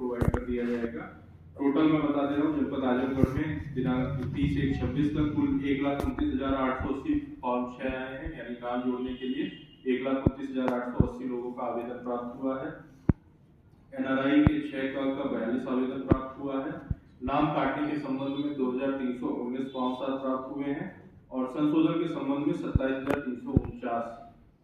Provide कर दिया जाएगा। टोटल मैं बता दे रहा हूँ, जनपद आजमगढ़ में दिनांक 30/1/26 तक कुल 1,29,880 फॉर्म 6 आए हैं, यानी नाम जोड़ने के लिए 1,29,880 लोगों का आवेदन प्राप्त हुआ है। NRI के 6 का 42 आवेदन प्राप्त हुआ है। नाम काटने के संबंध में 2,319 फॉर्म प्राप्त हुए हैं और संशोधन के संबंध में 27,349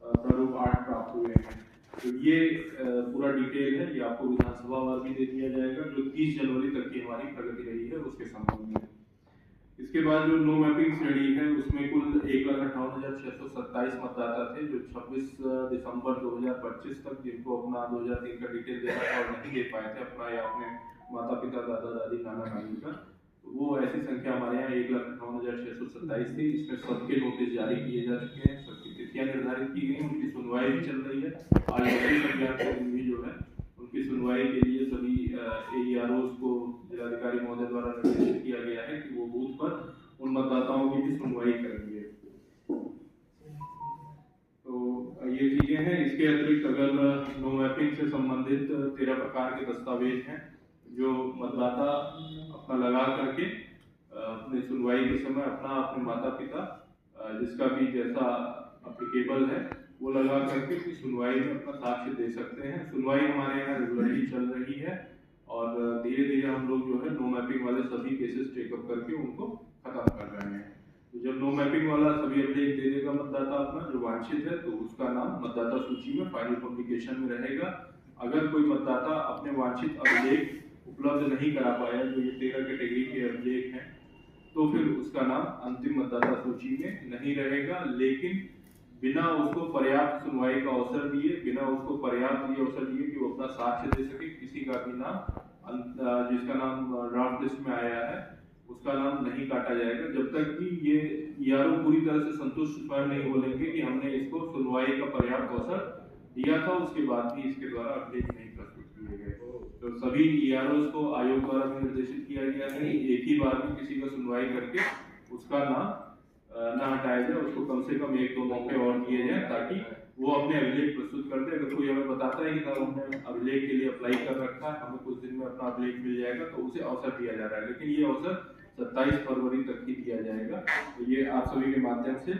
प्रारूप 8 प्राप्त हुए हैं। तो ये पूरा डिटेल है, ये आपको विधानसभा वार भी दे दिया जाएगा जो 30 जनवरी तक की हमारी प्रगति रही है उसके संबंध में। इसके बाद जो नो मैपिंग श्रेणी है उसमें कुल 1,58,627 मतदाता थे जो 26 दिसंबर 2025 तक जिनको अपना 2003 का डिटेल देना था और नहीं दे पाए थे अपना या अपने माता पिता दादा दादी नाना नानी का, तो वो ऐसी संख्या हमारे यहाँ 1,58,627 थी। इसमें सबके नोटिस जारी किए जा चुके हैं, सबकी तिथियां निर्धारित की गई, उनकी सुनवाई भी चल रही है। आज संज्ञान के दिन भी जो है उनकी सुनवाई के लिए सभी AEROs को जिलाधिकारी महोदय द्वारा निर्देशित किया गया है कि वो बूथ पर उन मतदाताओं की भी सुनवाई करेंगे। तो ये चीजें हैं। इसके अतिरिक्त अगर नो मैपिंग से संबंधित 13 प्रकार के दस्तावेज हैं जो मतदाता अपना लगा करके अपनी सुनवाई के समय अपना अपने माता पिता जिसका भी जैसा अप्लीकेबल है वो लगा करके उसकी सुनवाई में अपना साक्ष्य दे सकते हैं। सुनवाई हमारे यहाँ रेगुलरली चल रही है और धीरे धीरे हम लोग जो है नो मैपिंग वाले सभी केसेस टेकअप करके उनको खत्म कर रहे हैं। तो जब नो मैपिंग वाला सभी अपडेट दे देगा मतदाता अपना जो वांछित है तो उसका नाम मतदाता सूची में फाइनल पब्लिकेशन में रहेगा। अगर कोई मतदाता अपने वांछित अभिलेख उपलब्ध नहीं करा पाया, जो ये 13 कैटेगरी के अभिलेख हैं, तो फिर उसका नाम अंतिम मतदाता सूची में नहीं रहेगा। लेकिन बिना उसको पर्याप्त सुनवाई का अवसर दिए, बिना उसको पर्याप्त ये अवसर दिए कि वो अपना साक्ष्य दे सके, किसी का भी नाम जिसका नाम ड्राफ्ट लिस्ट में आया है उसका नाम नहीं काटा जाएगा जब तक कि ये ERO पूरी तरह से संतुष्ट स्वयं नहीं बोलेंगे कि हमने इसको सुनवाई का पर्याप्त अवसर दिया था, उसके बाद भी इसके द्वारा अपडेट नहीं प्रस्तुत किए गए। तो सभी EROs को आयोग द्वारा भी निर्देशित किया गया है एक ही बार में किसी का सुनवाई करके उसका नाम ना हटाया जाए, उसको कम से कम 1-2 मौके और दिए जाए ताकि वो अपने अभिलेख प्रस्तुत कर दे। अगर कोई हमें बताता है कि साहब हमने अभिलेख के लिए अप्लाई कर रखा है, हमें कुछ दिन में अपना अभिलेख मिल जाएगा, तो उसे अवसर दिया जा रहा है, लेकिन ये अवसर 27 फरवरी तक ही दिया जाएगा। तो ये आप सभी के माध्यम से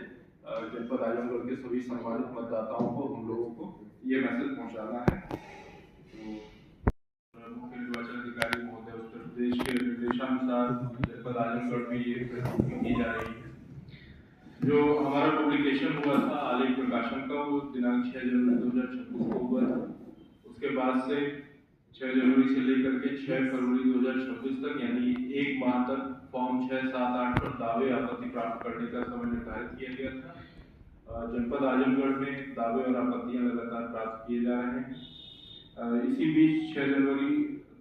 जनपद आजमगढ़ के सभी संबंधित मतदाताओं को हम लोगों को ये मैसेज पहुंचाना है। तो मुख्य निर्वाचन अधिकारी महोदय उत्तर प्रदेश के निर्देशानुसार जनपद आजमगढ़ में ये प्रस्तुति की जा रही है। जो हमारा पब्लिकेशन हुआ था आलेख प्रकाशन का वो दिनांक 6 जनवरी 2026 को हुआ था। उसके बाद से 6 जनवरी से लेकर के 6 फरवरी 2026 तक यानी 1 माह तक फॉर्म 6, 7, 8 पर दावे आपत्ति प्राप्त करने का समय निर्धारित किया गया था। जनपद आजमगढ़ में दावे और आपत्तियां लगातार प्राप्त किए जा रहे हैं। इसी बीच 6 जनवरी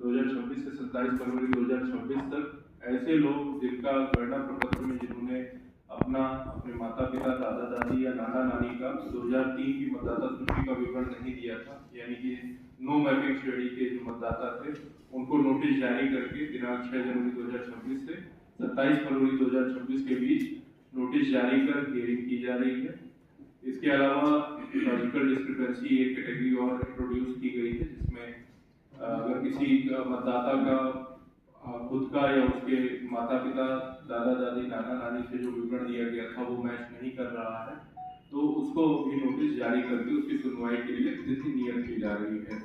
2026 से 27 फरवरी 2026 तक ऐसे लोग जिनका गणना प्रपत्र में जिन्होंने अपने माता पिता दादा दादी या नाना नानी का 2003 की मतदाता सूची का विवरण नहीं दिया था, यानी कि नो मैपिंग श्रेणी के जो मतदाता थे उनको नोटिस जारी करके दिनांक 6 जनवरी 2026 से 27 फरवरी 2026 के बीच नोटिस जारी कर हियरिंग की जा रही है। इसके अलावा लॉजिकल डिस्क्रिपेंसी एक कैटेगरी और इंट्रोड्यूस की गई है जिसमें अगर किसी मतदाता का खुद का या उसके माता पिता दादा दादी नाना नानी से जो विवरण दिया गया था वो मैच नहीं कर रहा है तो उसको भी नोटिस जारी करके उसकी सुनवाई के लिए तिथि नियत की जा रही है।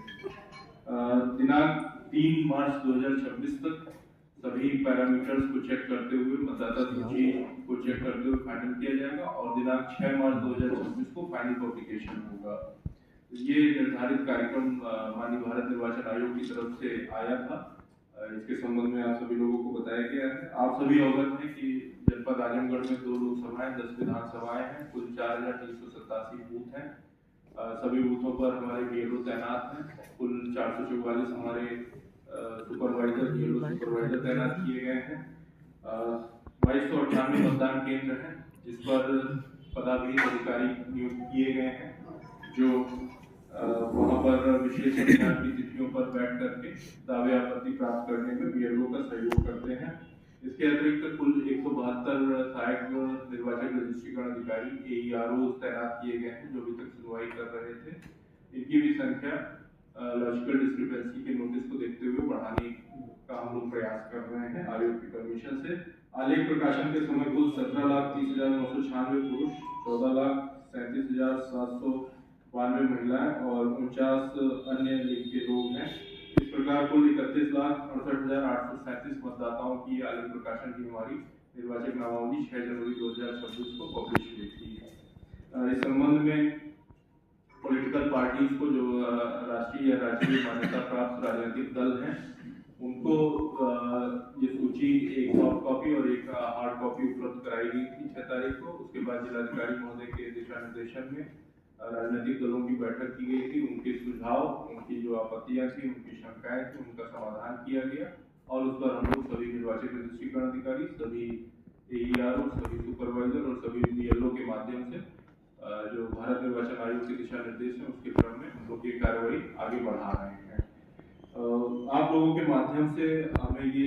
दिनांक 3 मार्च 2026 तक सभी पैरामीटर्स को चेक करते हुए मतदाता सूची को चेक करते हुए फाइनल किया जाएगा और दिनांक 6 मार्च 2026 को फाइनल पब्लिकेशन होगा। ये निर्धारित कार्यक्रम माननीय भारत निर्वाचन आयोग की तरफ से आया था। इसके संबंध में आप सभी लोगों को बताया गया है। आप सभी अवगत हैं कि जनपद आजमगढ़ में 2 लोकसभाएं 10 विधानसभाएं हैं, कुल 4,387 बूथ हैं। सभी बूथों पर हमारे BLO तैनात हैं। कुल 444 हमारे सुपरवाइजर BLO सुपरवाइजर तैनात किए गए हैं। 2298 मतदान केंद्र हैं जिस पर पदाधिकारी अधिकारी नियुक्त किए गए हैं जो वहां पर विशेष अभियान की तिथियों पर बैठ करके दावे आपत्ति प्राप्त करने में BLO का सहयोग करते हैं। इसके अतिरिक्त कुल 172 सहायक निर्वाचन रजिस्ट्रीकरण अधिकारी AEROs तैनात किए गए हैं जो अभी तक सुनवाई कर रहे थे। इनकी भी संख्या लॉजिकल डिस्क्रिपेंसी के नोटिस को देखते हुए बढ़ा प्रयास कर रहे हैं आयोग की परमिशन से। आलेख प्रकाशन के समय कुल 17,30,996 पुरुष, 14,37,792 महिलाएं और 49 अन्य लिंग के लोग हैं। इस प्रकार कुल 31,68,837 मतदाताओं की आलेख प्रकाशन की हमारी निर्वाचक नामावली 6 जनवरी 2026 को पब्लिश हुई थी। इस संबंध में पॉलिटिकल पार्टीज को जो राष्ट्रीय या राज्य मान्यता प्राप्त राजनीतिक दल हैं उनको ये सूची एक सॉफ्ट कॉपी और एक हार्ड कॉपी उपलब्ध कराई गई थी 6 तारीख को। उसके बाद जिलाधिकारी महोदय के दिशा निर्देशन में राजनीतिक दलों की बैठक की गई थी। उनके सुझाव, उनकी जो आपत्तियां थी, उनकी शंकाएं थी, उनका समाधान किया गया और उस पर हम लोग सभी निर्वाचक रजिस्ट्रीकरण अधिकारी, सभी AERO, सभी सुपरवाइजर और सभी BLO के माध्यम से जो भारत निर्वाचन आयोग के दिशा निर्देश है उसके क्रम में हम लोग ये कार्रवाई आगे बढ़ा रहे हैं। आप लोगों के माध्यम से हमें ये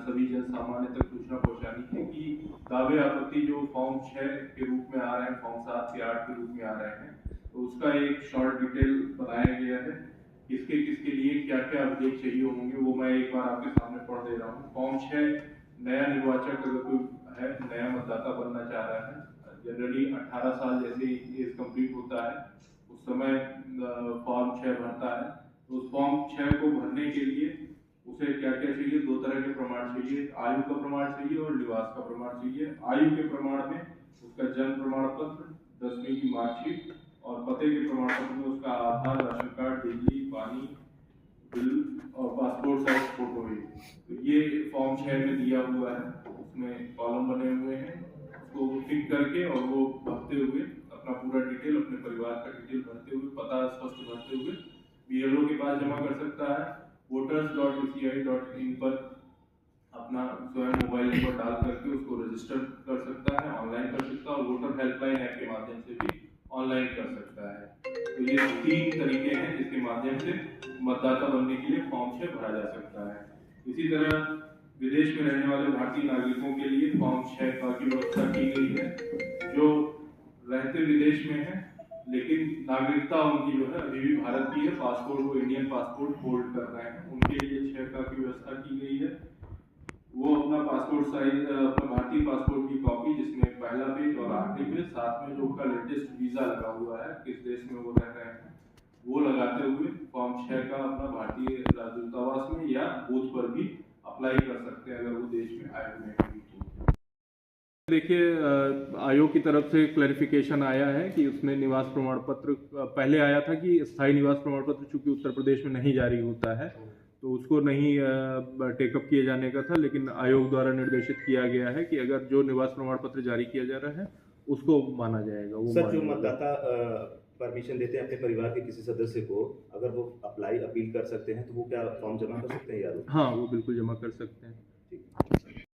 सभी जन सामान्य तक सूचना पहुंचानी है कि दावे आपत्ति जो फॉर्म 6 के रूप में आ रहे हैं, फॉर्म 7 से 8 के रूप में आ रहे हैं, तो उसका एक शॉर्ट डिटेल बनाया गया है। किसके किसके लिए क्या क्या अपडेट चाहिए होंगे वो मैं एक बार आपके सामने पढ़ दे रहा हूँ। फॉर्म 6 नया निर्वाचक अगर कोई है, नया मतदाता बनना चाह रहा है, जनरली 18 साल जैसे एज कंप्लीट होता है उस समय फॉर्म 6 भरता है। तो उस फॉर्म 6 को भरने के लिए उसे क्या क्या चाहिए, 2 तरह के प्रमाण चाहिए, आयु का प्रमाण चाहिए और निवास का प्रमाण चाहिए। आयु के प्रमाण में उसका जन्म प्रमाण पत्र, 10वीं की मार्कशीट और पते के प्रमाण पत्र में उसका आधार, राशन कार्ड, बिजली, पानी बिल और पासपोर्ट साइज फोटो है। तो ये फॉर्म 6 में दिया हुआ है, उसमें कॉलम बने हुए हैं, उसको टिक करके और वो भरते हुए अपना पूरा डिटेल, अपने परिवार का डिटेल भरते हुए, पता स्पष्ट भरते हुए BLO के पास जमा कर सकता है। voters.eci.in पर अपना स्वयं मोबाइल नंबर डाल करके उसको रजिस्टर कर सकता है, ऑनलाइन कर सकता है और वोटर हेल्पलाइन ऐप के माध्यम से भी ऑनलाइन कर सकता है। तो ये 3 तरीके हैं जिसके माध्यम से मतदाता बनने के लिए फॉर्म 6 भरा जा सकता है। इसी तरह विदेश में रहने वाले भारतीय नागरिकों के लिए फॉर्म 6 की व्यवस्था की गई है। जो रहते विदेश में है लेकिन नागरिकता उनकी जो है अभी भी भारत की है, पासपोर्ट वो इंडियन पासपोर्ट होल्ड कर रहे हैं, उनके लिए 6 की व्यवस्था की गई है। वो अपना पासपोर्ट साइज, अपना भारतीय पासपोर्ट की कॉपी जिसमें पहला पेज और आखिरी पेज, साथ में जो उनका लेटेस्ट वीजा लगा हुआ है, किस देश में वो रह रहे हैं, वो लगाते हुए फॉर्म 6 का अपना भारतीय दूतावास में या बूथ पर भी अप्लाई कर सकते हैं अगर वो देश में आए हुए हैं। देखिए, आयोग की तरफ से क्लैरिफिकेशन आया है कि उसमें निवास प्रमाण पत्र, पहले आया था कि स्थायी निवास प्रमाण पत्र चूंकि उत्तर प्रदेश में नहीं जारी होता है तो उसको नहीं टेकअप किए जाने का था, लेकिन आयोग द्वारा निर्देशित किया गया है कि अगर जो निवास प्रमाण पत्र जारी किया जा रहा है उसको माना जाएगा। वो सर, जो मतदाता परमिशन देते हैं अपने परिवार के किसी सदस्य को, अगर वो अपील कर सकते हैं तो वो क्या फॉर्म जमा कर सकते हैं यार? हाँ, वो बिल्कुल जमा कर सकते हैं।